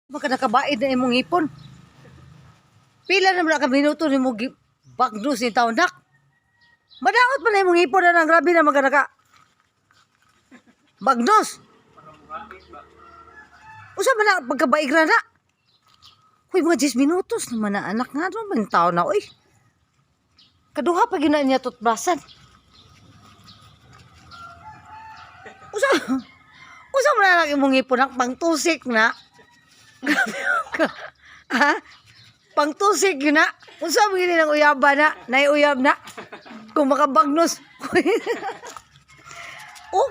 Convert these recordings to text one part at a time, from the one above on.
Baka nakabaid na imong ipon. Pila naman na minuto ni mo bagnos ni taon nak. Madaot pa na imong ipon na nang grabe na magkanaka. Bagnos. Usa man na pagkabaig ra na. Uy, mga 10 minutos naman na anak nga doon. Mga taon na, uy. Kaduha pa gina niya tutbrasan. Usa man na lang imong ipon nak pangtusik na. Ha? Pangtusik yun na. Unsa mo gini ng uyaba na? Naiuyab na. Kung makabagnos. Oh,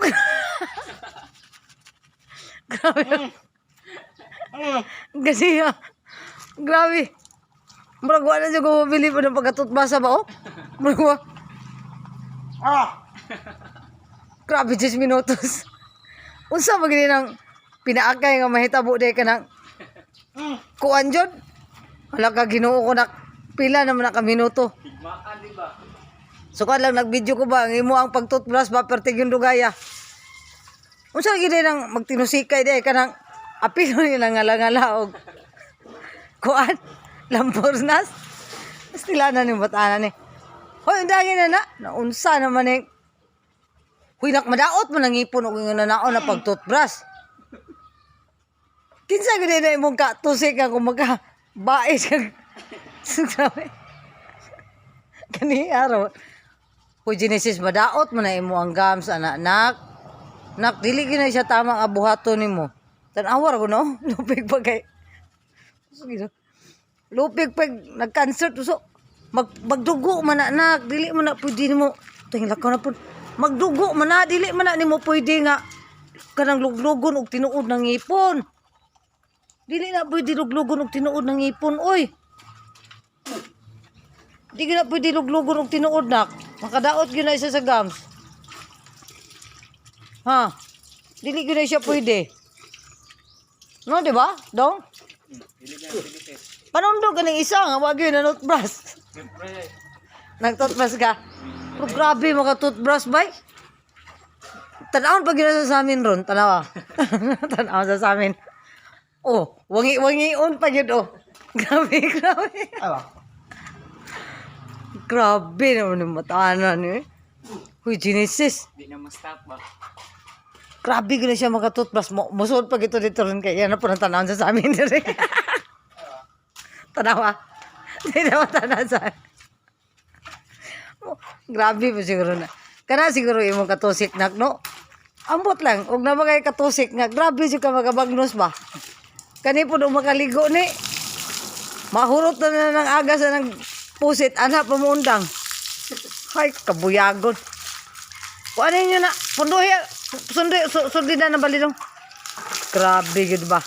grabe. Kasi grabe. Maragwa na siya kung mabili pa ng pagkatutbasa ba, oh? Maragwa. Grabe, 10 minutos. Unsa mo gini ng pinaakay nga mahitabo day ka ng kuan jud. Wala ka Ginoo ko nak pila naman na ka minuto. Tigmaan di ba? Sukat lang nag-video ko ba ang imo ang pagtutbrush ba pertig yung dugaya. Unsa gid nang magtinusikay day ka ng apil nila ngala-ngala og kuan lampornas. Estila na ni batanan ni. Hoy undangin na naunsa naman ni. Huy nak madaot man ang ipon og nanaon na pagtutbrush. Kinsa gid na imong katusik ka kung magka bait kag sabi. Kani araw. Hoy Genesis madaot man na imo ang gams anak. Nak dili gyud na siya tamang abuhato nimo. Tan-awar ko no. Lupig pa kay. Lupig pag nag-concert so magdugo man na anak, dili man na pwede nimo. Tingin lakaw na pud. Magdugo man na dili man na nimo pwede nga kanang luglugon og tinuod ng ipon. Dili na pwede luglugon og tinuod ng ipon, oy. Di na pwede luglugon og tinuod nak. Makadaot gyud na isa sa gums. Ha? Dili gyud na siya pwede. No, di ba? Dong? Panundo ganing isa nga wag gyud na toothbrush. Nag-toothbrush ka? Oh, grabe mga toothbrush bay. Tanawon pag yun sa amin ron, tanawa. Tanawa sa amin. Oh, wangi-wangion pa yun, oh. Grabe. Grabe naman yung matahanan, eh. Uy, Genesis. Di na ma-stop ba? Grabe ko na siya mga-toothbrush. Musod pag ito dito rin kaya na po ng tanawon sa amin. Tanawa. Hindi naman tanawa sa amin. Oh, grabe po siguro na. Kana siguro yung katusik nak, no? Ambot lang. Huwag na magay katusik nga. Grabe siya ka magabagnos ba? Kani po nung makaligo ni. Mahurot na ng agas na ng pusit. Anak pamundang. Ay, kabuyagon. Kuanin nyo na. Punduhi. Sundi na ng balilong. Grabe yun ba?